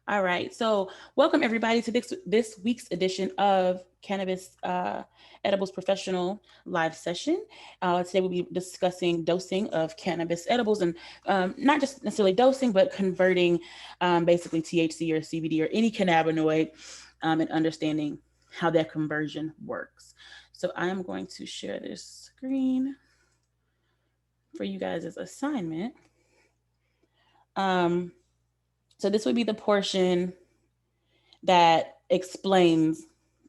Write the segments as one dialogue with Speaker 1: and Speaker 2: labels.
Speaker 1: All right. So welcome everybody to this week's edition of Cannabis Edibles Professional Live Session. Today we'll be discussing dosing of cannabis edibles and not just necessarily dosing, but converting basically THC or CBD or any cannabinoid and understanding how that conversion works. So I am going to share this screen for you guys as assignment. Um, so this would be the portion that explains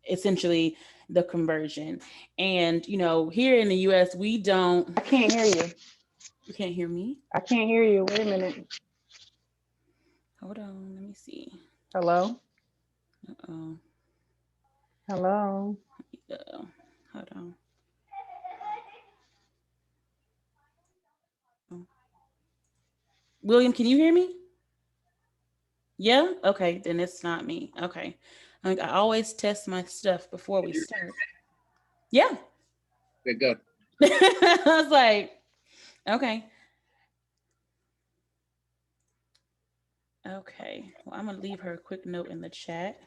Speaker 1: essentially the conversion. And here in the US, we don't.
Speaker 2: I can't hear you.
Speaker 1: You can't hear me?
Speaker 2: I can't hear you. Wait a minute.
Speaker 1: Hold on, let me see.
Speaker 2: Hello?
Speaker 1: Uh-oh.
Speaker 2: Hello?
Speaker 1: Uh-oh. Hold on. Oh. William, can you hear me? Yeah? Okay, then it's not me. Okay. I always test my stuff before we start. Yeah.
Speaker 3: Okay, good.
Speaker 1: I was like, okay. Okay. Well, I'm going to leave her a quick note in the chat.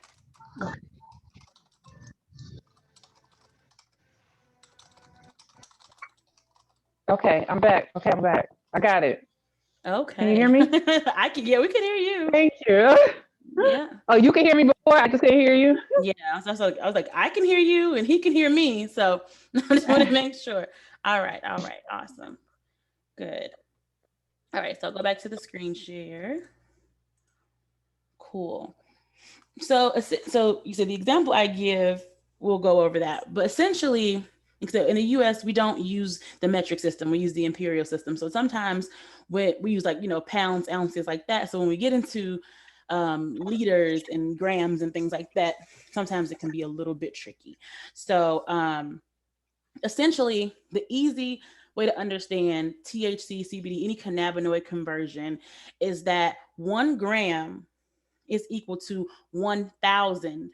Speaker 2: Okay, I'm back. Okay, I'm back. I got it.
Speaker 1: Okay.
Speaker 2: Can you hear me?
Speaker 1: I can. Yeah, we can hear you.
Speaker 2: Thank you.
Speaker 1: Yeah.
Speaker 2: Oh, you can hear me before? I just couldn't hear you?
Speaker 1: Yeah. I was like, I can hear you and he can hear me. So I just want to make sure. All right. All right. Awesome. Good. All right. So I'll go back to the screen share. Cool. So you said the example I give, we'll go over that. But essentially, so in the US, we don't use the metric system. We use the imperial system. So sometimes we use like, pounds, ounces like that. So when we get into liters and grams and things like that, sometimes it can be a little bit tricky. So essentially, the easy way to understand THC, CBD, any cannabinoid conversion is that 1 gram is equal to 1,000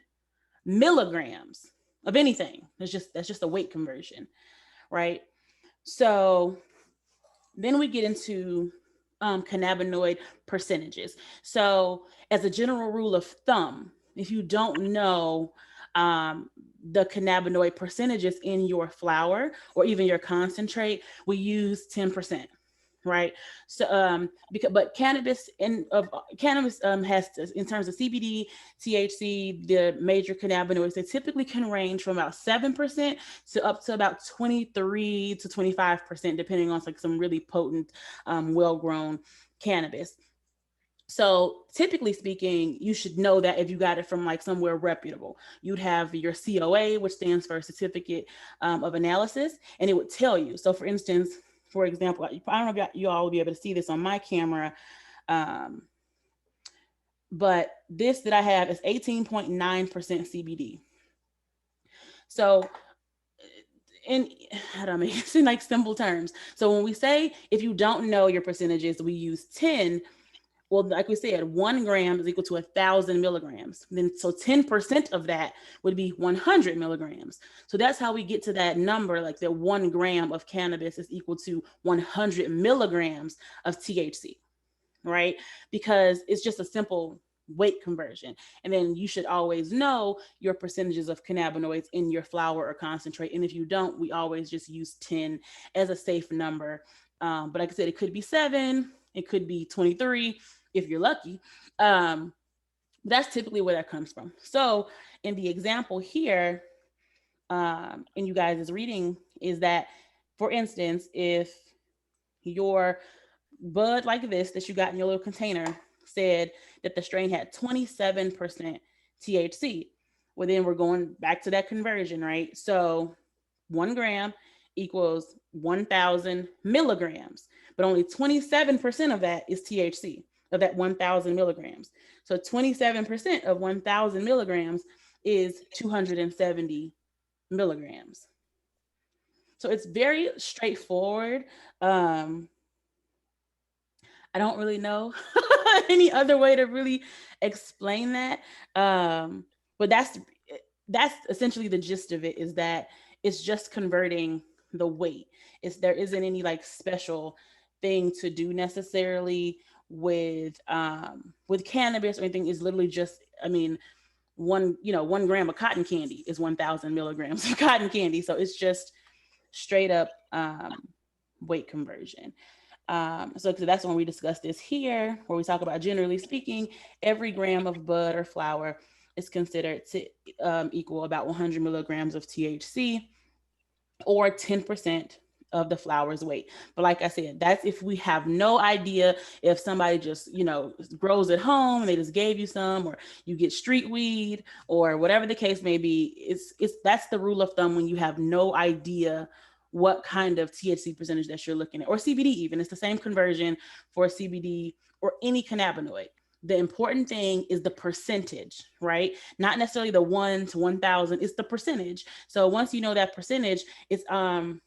Speaker 1: milligrams of anything. That's just a weight conversion, right? So then we get into cannabinoid percentages. So as a general rule of thumb, if you don't know the cannabinoid percentages in your flour or even your concentrate, we use 10%. Right. So but cannabis has in terms of CBD, THC, the major cannabinoids, they typically can range from about 7% to up to about 23 to 25%, depending on like some really potent, well-grown cannabis. So typically speaking, you should know that if you got it from like somewhere reputable, you'd have your COA, which stands for Certificate of Analysis, and it would tell you. So for instance, for example, I don't know if you all will be able to see this on my camera, but this that I have is 18.9% CBD. So and how do I make it in like simple terms? So when we say if you don't know your percentages, we use 10. Well, like we said, 1 gram is equal to 1,000 milligrams. Then, so 10% of that would be 100 milligrams. So that's how we get to that number, like that 1 gram of cannabis is equal to 100 milligrams of THC, right? Because it's just a simple weight conversion. And then you should always know your percentages of cannabinoids in your flour or concentrate. And if you don't, we always just use 10 as a safe number. But like I said, it could be 7, it could be 23 if you're lucky. That's typically where that comes from. So in the example here, in you guys' reading, is that, for instance, if your bud like this that you got in your little container said that the strain had 27% THC, well, then we're going back to that conversion, right? So 1 gram equals 1,000 milligrams, but only 27% of that is THC, of that 1,000 milligrams. So 27% of 1,000 milligrams is 270 milligrams. So it's very straightforward. I don't really know any other way to really explain that. But that's essentially the gist of it, is that it's just converting the weight. There isn't any like special thing to do necessarily with cannabis or anything is literally just, I mean, 1 gram of cotton candy is 1,000 milligrams of cotton candy. So it's just straight up weight conversion. So that's when we discuss this here, where we talk about, generally speaking, every gram of bud or flower is considered to equal about 100 milligrams of THC, or 10% of the flower's weight. But like I said, that's if we have no idea, if somebody just, grows at home and they just gave you some, or you get street weed, or whatever the case may be. It's that's the rule of thumb when you have no idea what kind of THC percentage that you're looking at, or CBD even. It's the same conversion for CBD or any cannabinoid. The important thing is the percentage, right? Not necessarily the 1 to 1,000, it's the percentage. So once you know that percentage, it's the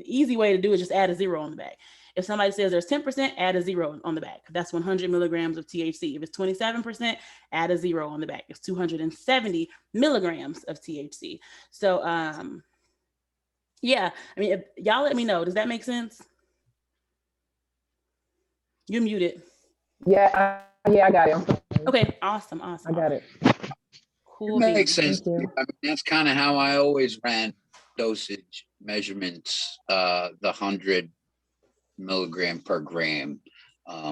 Speaker 1: easy way to do it, just add a zero on the back. If somebody says there's 10%, add a zero on the back. That's 100 milligrams of THC. If it's 27%, add a zero on the back. It's 270 milligrams of THC. So yeah, I mean, y'all let me know. Does that make sense? You're muted.
Speaker 2: Yeah, I got it.
Speaker 1: Okay, awesome.
Speaker 2: I got it.
Speaker 1: Cool.
Speaker 3: It makes sense.
Speaker 2: Thank you.
Speaker 3: I mean, that's kind of how I always ran dosage measurements, the 100 milligram per gram. I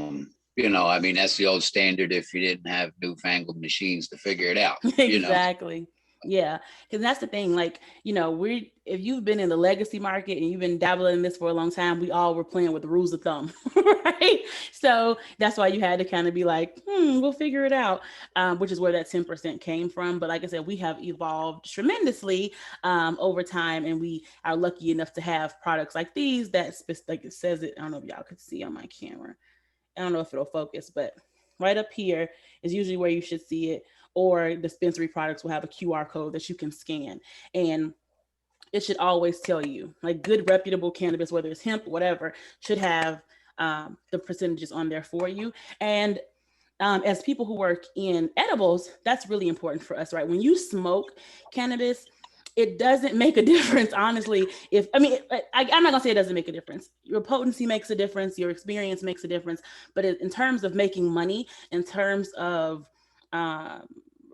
Speaker 3: mean, that's the old standard if you didn't have newfangled machines to figure it out.
Speaker 1: Exactly. Yeah, because that's the thing. Like, if you've been in the legacy market and you've been dabbling in this for a long time, we all were playing with the rules of thumb, right? So that's why you had to kind of be like, we'll figure it out, which is where that 10% came from. But like I said, we have evolved tremendously over time, and we are lucky enough to have products like these that, like it says it. I don't know if y'all could see on my camera. I don't know if it'll focus, but right up here is usually where you should see it. Or dispensary products will have a QR code that you can scan. And it should always tell you, like, good reputable cannabis, whether it's hemp, whatever, should have the percentages on there for you. And as people who work in edibles, that's really important for us, right? When you smoke cannabis, it doesn't make a difference, honestly. I'm not gonna say it doesn't make a difference. Your potency makes a difference, your experience makes a difference, but in terms of making money, in terms of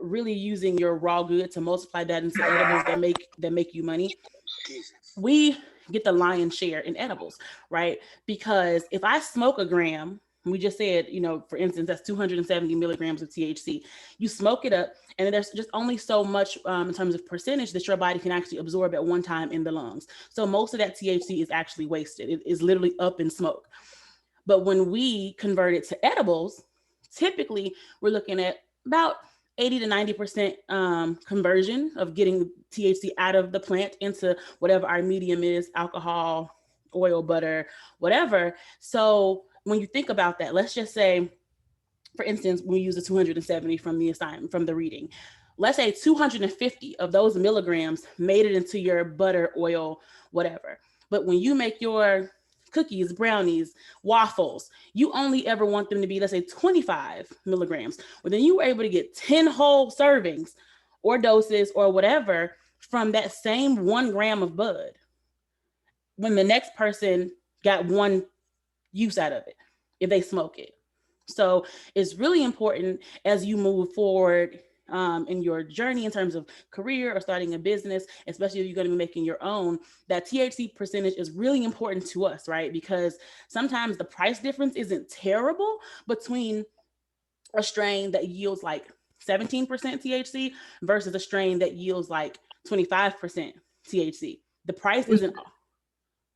Speaker 1: really using your raw good to multiply that into edibles that make you money, we get the lion's share in edibles, right? Because if I smoke a gram, we just said, for instance, that's 270 milligrams of THC. You smoke it up, and there's just only so much in terms of percentage that your body can actually absorb at one time in the lungs. So most of that THC is actually wasted. It is literally up in smoke. But when we convert it to edibles, typically we're looking at about 80 to 90% conversion of getting THC out of the plant into whatever our medium is, alcohol, oil, butter, whatever. So when you think about that, let's just say, for instance, we use the 270 from the assignment, from the reading. Let's say 250 of those milligrams made it into your butter, oil, whatever. But when you make your cookies, brownies, waffles, you only ever want them to be, let's say, 25 milligrams. Well, then you were able to get 10 whole servings or doses or whatever from that same 1 gram of bud, when the next person got one use out of it if they smoke it. So it's really important as you move forward in your journey in terms of career or starting a business, especially if you're going to be making your own, that THC percentage is really important to us, right? Because sometimes the price difference isn't terrible between a strain that yields like 17% THC versus a strain that yields like 25% THC. The price isn't. Go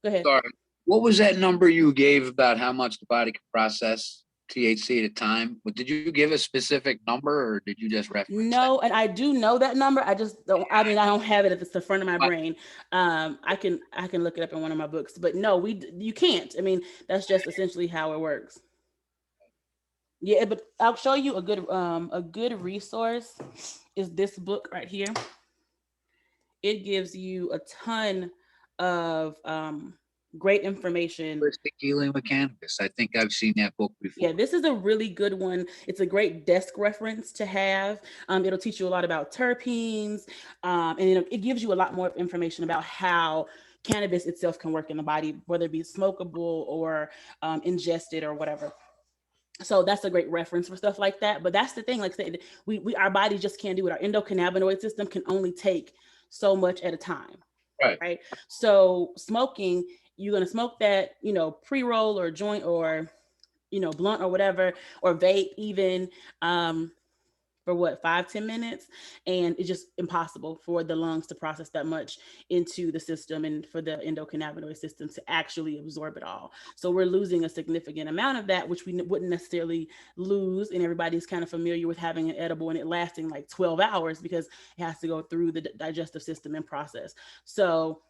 Speaker 1: ahead.
Speaker 3: Sorry. What was that number you gave about how much the body can process THC at a time? Did you give a specific number, or did you just reference
Speaker 1: No, and I do know that number. I just don't. I mean, I don't have it at the front of my brain. I can look it up in one of my books, but no, you can't. I mean, that's just essentially how it works. Yeah, but I'll show you a good resource is this book right here. It gives you a ton of great information.
Speaker 3: Healing with cannabis. I think I've seen that book before.
Speaker 1: Yeah, this is a really good one. It's a great desk reference to have. It'll teach you a lot about terpenes, and it gives you a lot more information about how cannabis itself can work in the body, whether it be smokable or ingested or whatever. So that's a great reference for stuff like that. But that's the thing, like I said, our body just can't do it. Our endocannabinoid system can only take so much at a time.
Speaker 3: Right.
Speaker 1: Right. So smoking, you're going to smoke that, pre-roll or joint or, blunt or whatever, or vape even, for what, 5-10 minutes, and it's just impossible for the lungs to process that much into the system and for the endocannabinoid system to actually absorb it all. So we're losing a significant amount of that, which we wouldn't necessarily lose. And everybody's kind of familiar with having an edible and it lasting like 12 hours because it has to go through the digestive system and process. So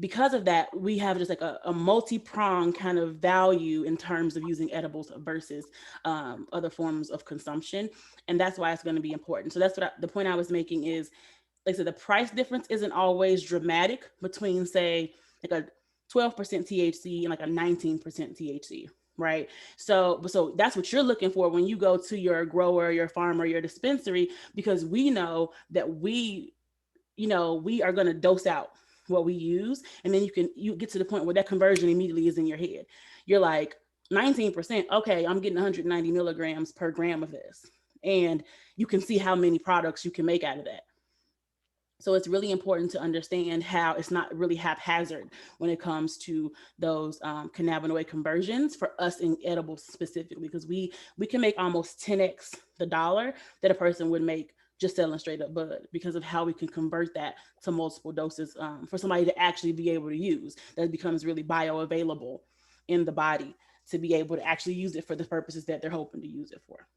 Speaker 1: because of that, we have just like a multi-pronged kind of value in terms of using edibles versus other forms of consumption. And that's why it's going to be important. So that's what the point I was making is, like I said, the price difference isn't always dramatic between, say, like a 12% THC and like a 19% THC. Right. So that's what you're looking for when you go to your grower, your farmer, your dispensary, because we know that we are going to dose out what we use. And then you get to the point where that conversion immediately is in your head. You're like, 19%, okay, I'm getting 190 milligrams per gram of this. And you can see how many products you can make out of that. So it's really important to understand how it's not really haphazard when it comes to those cannabinoid conversions for us in edibles specifically, because we can make almost 10x the dollar that a person would make just selling straight up bud, because of how we can convert that to multiple doses for somebody to actually be able to use. That becomes really bioavailable in the body to be able to actually use it for the purposes that they're hoping to use it for.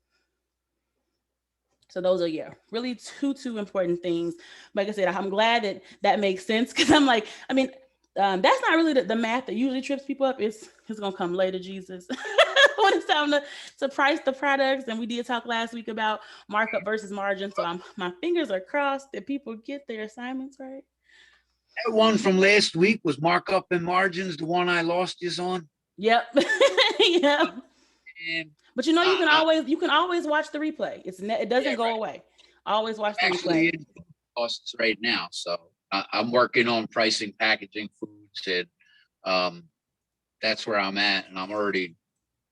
Speaker 1: So those are, really two important things. Like I said, I'm glad that makes sense, because I'm like, I mean, that's not really the math that usually trips people up. It's gonna come later, Jesus. When it's time to price the products. And we did talk last week about markup versus margin. So my fingers are crossed that people get their assignments right.
Speaker 3: That one from last week was markup and margins, the one I lost you on.
Speaker 1: Yep. Yep.
Speaker 3: And
Speaker 1: But you can always watch the replay. It doesn't go away. Always watch the replay.
Speaker 3: In costs right now, so I'm working on pricing, packaging foods, and that's where I'm at, and I'm already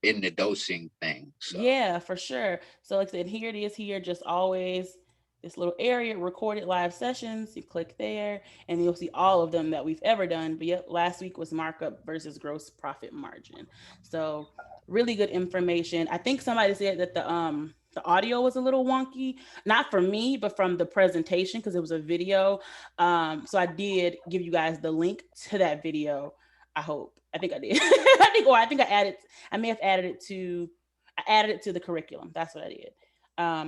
Speaker 3: in the dosing thing. So.
Speaker 1: Yeah, for sure. So like I said, here it is. Here, just always this little area, recorded live sessions. You click there, and you'll see all of them that we've ever done. But yep, last week was markup versus gross profit margin. So really good information. I think somebody said that the audio was a little wonky, not for me, but from the presentation, because it was a video. So I did give you guys the link to that video. I hope. I think I did. I may have added it to the curriculum. That's what I did.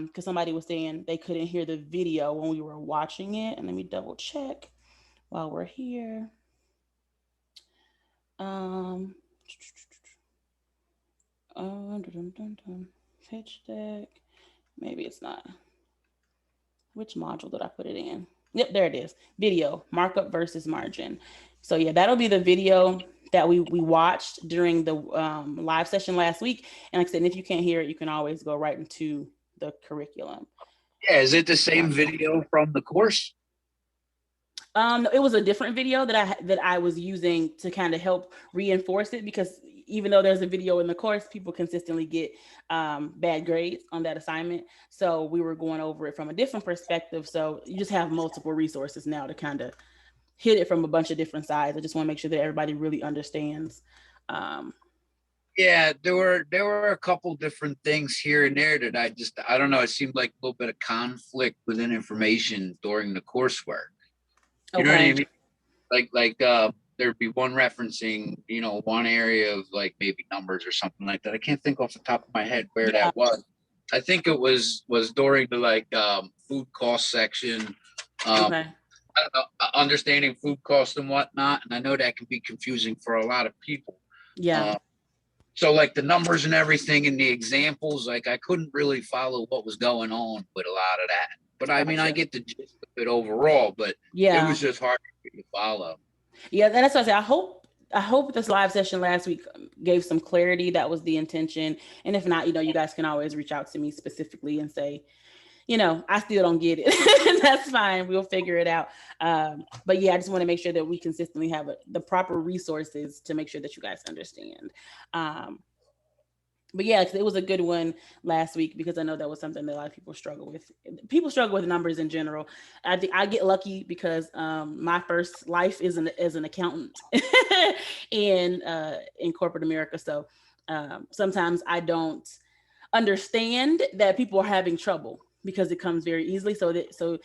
Speaker 1: Because somebody was saying they couldn't hear the video when we were watching it. And let me double check while we're here. Pitch deck. Maybe it's not. Which module did I put it in? Yep, there it is. Video, markup versus margin. So yeah, that'll be the video that we watched during the live session last week. And like I said, if you can't hear it, you can always go right into the curriculum.
Speaker 3: Yeah, is it the same video from the course?
Speaker 1: It was a different video that I was using to kind of help reinforce it, because even though there's a video in the course, people consistently get bad grades on that assignment. So we were going over it from a different perspective. So you just have multiple resources now to kind of hit it from a bunch of different sides. I just want to make sure that everybody really understands.
Speaker 3: Yeah, there were a couple different things here and there that I don't know. It seemed like a little bit of conflict within information during the coursework. You know what I mean? Like there'd be one referencing, one area of like maybe numbers or something like that. I can't think off the top of my head where that was. I think it was during the food cost section. Understanding food costs and whatnot. And I know that can be confusing for a lot of people.
Speaker 1: Yeah.
Speaker 3: So like the numbers and everything and the examples, like I couldn't really follow what was going on with a lot of that. But I mean, I get the gist of it overall, but it was just hard to follow.
Speaker 1: Yeah, that's what I say. I hope this live session last week gave some clarity. That was the intention. And if not, you guys can always reach out to me specifically and say, I still don't get it. That's fine. We'll figure it out. But yeah, I just want to make sure that we consistently have the proper resources to make sure that you guys understand. But yeah, it was a good one last week because I know that was something that a lot of people struggle with. People struggle with numbers in general. I think I get lucky because my first life is as an accountant in corporate America. So sometimes I don't understand that people are having trouble because it comes very easily. So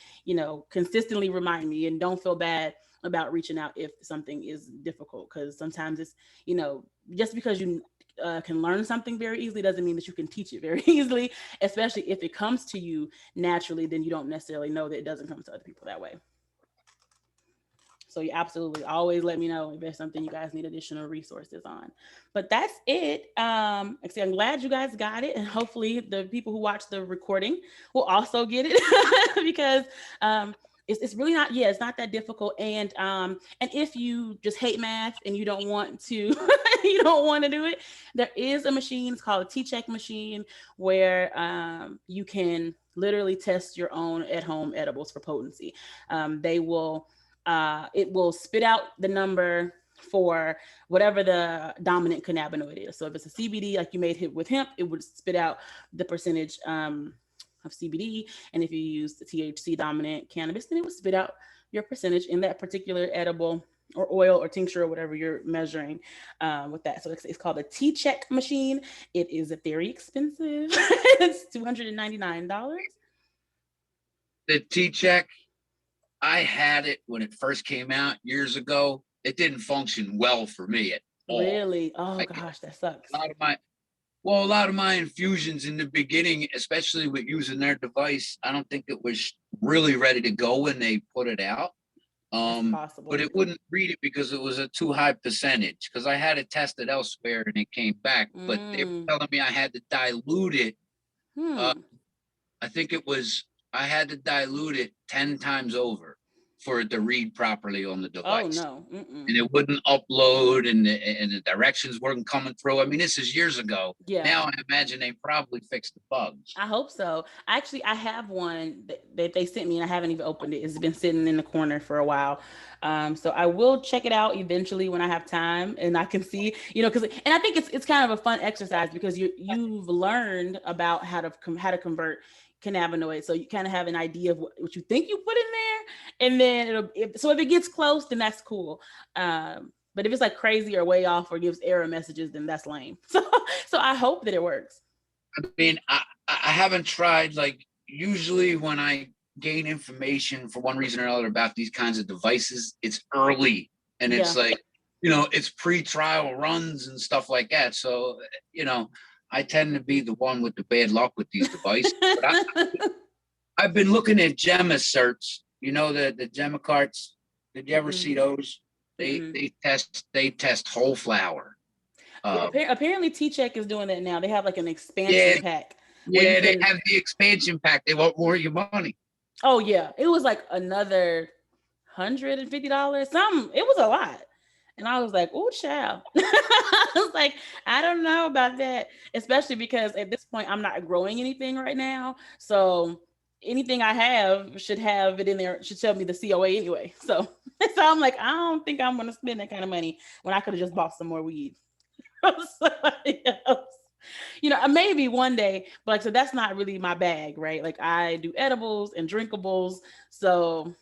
Speaker 1: consistently remind me and don't feel bad about reaching out if something is difficult, because sometimes it's just because you can learn something very easily doesn't mean that you can teach it very easily, especially if it comes to you naturally. Then you don't necessarily know that it doesn't come to other people that way. So you absolutely always let me know if there's something you guys need additional resources on. But that's it. Actually, I'm glad you guys got it, and hopefully the people who watch the recording will also get it because it's really not. Yeah, it's not that difficult. And if you just hate math and you don't want to, you don't want to do it, there is a machine. It's called a Tcheck machine where you can literally test your own at home edibles for potency. They will it will spit out the number for whatever the dominant cannabinoid is. So if it's a CBD, like you made it with hemp, it would spit out the percentage of CBD. And if you use the THC dominant cannabis, then it would spit out your percentage in that particular edible or oil or tincture or whatever you're measuring with that. So it's called a Tcheck machine. It is very expensive. It's $299.
Speaker 3: The Tcheck, I had it when it first came out years ago. It didn't function well for me at all.
Speaker 1: Really? Oh gosh, that sucks.
Speaker 3: A lot of my infusions in the beginning, especially with using their device, I don't think it was really ready to go when they put it out.
Speaker 1: Possible.
Speaker 3: But it wouldn't read it because it was a too high percentage. Because I had it tested elsewhere and it came back, but they were telling me I had to dilute it. I think I had to dilute it 10 times over for it to read properly on the device.
Speaker 1: Oh no.
Speaker 3: And it wouldn't upload, and the directions weren't coming through. I mean, this is years ago.
Speaker 1: Yeah.
Speaker 3: Now I imagine they probably fixed the bugs.
Speaker 1: I hope so. Actually, I have one that they sent me and I haven't even opened it. It's been sitting in the corner for a while. So I will check it out eventually when I have time and I can see, and I think it's kind of a fun exercise because you've learned about how to convert cannabinoids. So you kind of have an idea of what you think you put in there. And then if it gets close, then that's cool. But if it's like crazy or way off or gives error messages, then that's lame. So I hope that it works.
Speaker 3: I mean, I haven't tried, like, usually when I gain information for one reason or another about these kinds of devices, it's early and it's like, it's pre-trial runs and stuff like that. So, I tend to be the one with the bad luck with these devices. But I've been looking at Gemma certs, the Gemma carts. Did you ever see those? They test whole flower.
Speaker 1: Apparently Tcheck is doing that now. They have like an expansion pack.
Speaker 3: Yeah, they have the expansion pack. They want more of your money.
Speaker 1: Oh yeah. It was like another $150. Something. It was a lot. And I was like, oh, child. I was like, I don't know about that, especially because at this point, I'm not growing anything right now. So anything I have should have it in there, should tell me the COA anyway. So I'm like, I don't think I'm going to spend that kind of money when I could have just bought some more weed. Maybe one day, but like, so that's not really my bag, right? Like I do edibles and drinkables. So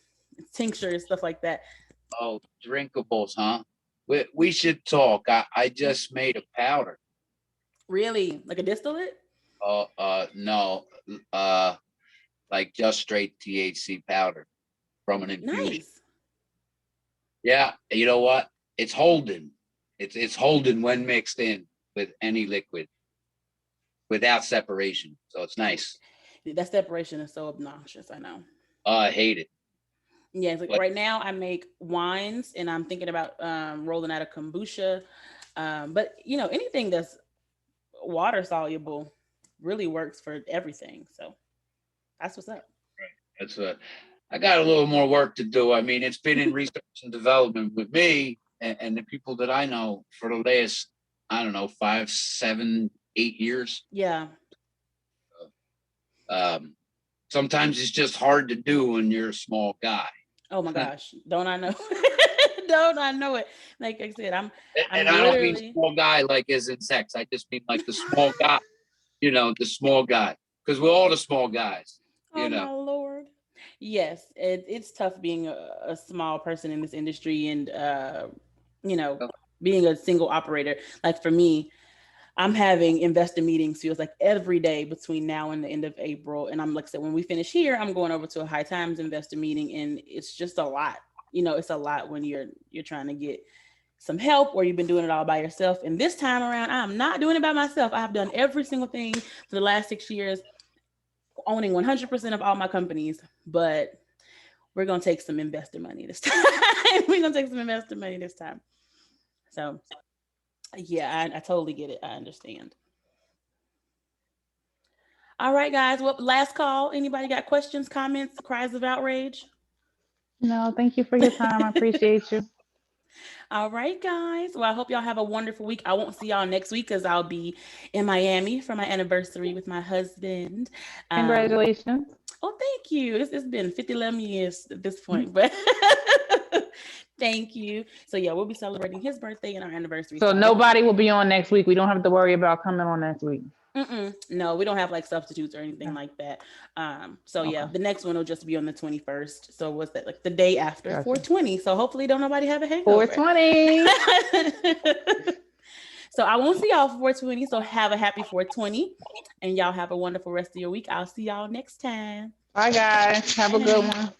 Speaker 1: tinctures, stuff like that.
Speaker 3: Oh, drinkables, huh? We should talk. I just made a powder.
Speaker 1: Really? Like a distillate?
Speaker 3: No. Like just straight THC powder from an infusion.
Speaker 1: Nice.
Speaker 3: Yeah, you know what? It's holding. It's holding when mixed in with any liquid without separation. So it's nice.
Speaker 1: That separation is so obnoxious, I know.
Speaker 3: I hate it.
Speaker 1: Yeah, it's like right now I make wines and I'm thinking about rolling out a kombucha. But anything that's water soluble really works for everything. So that's what's up.
Speaker 3: Right. I got a little more work to do. I mean, it's been in research and development with me and the people that I know for the last, I don't know, 5, 7, 8 years.
Speaker 1: Yeah.
Speaker 3: Sometimes it's just hard to do when you're a small guy.
Speaker 1: Oh my gosh. Don't I know? don't. I know it. Like I said, I'm
Speaker 3: And I don't mean
Speaker 1: literally
Speaker 3: small guy like as in sex. I just mean like the small guy, the small guy. Because we're all the small guys,
Speaker 1: oh my Lord. Yes, it's tough being a small person in this industry and you know, being a single operator. Like for me, I'm having investor meetings feels like every day between now and the end of April. And I'm like I said, when we finish here, I'm going over to a high times investor meeting, and it's just a lot. It's a lot when you're trying to get some help or you've been doing it all by yourself. And this time around, I'm not doing it by myself. I've done every single thing for the last 6 years, owning 100% of all my companies, but we're going to take some investor money this time. We're going to take some investor money this time. So yeah, I totally get it. I understand. All right, guys. Well, last call. Anybody got questions, comments, cries of outrage?
Speaker 2: No, thank you for your time. I appreciate you.
Speaker 1: All right, guys. Well, I hope y'all have a wonderful week. I won't see y'all next week because I'll be in Miami for my anniversary with my husband.
Speaker 2: Congratulations.
Speaker 1: Oh, thank you. It's been 11 years at this point, but thank you. So yeah, we'll be celebrating his birthday and our anniversary.
Speaker 2: So nobody will be on next week. We don't have to worry about coming on next week.
Speaker 1: No, we don't have like substitutes or anything like that. So yeah, the next one will just be on the 21st. So what's that, like the day after? Gotcha. 420. So hopefully don't nobody have a hangover.
Speaker 2: 420.
Speaker 1: So I won't see y'all for 420. So have a happy 420 and y'all have a wonderful rest of your week. I'll see y'all next time.
Speaker 2: Bye guys. Have a good one.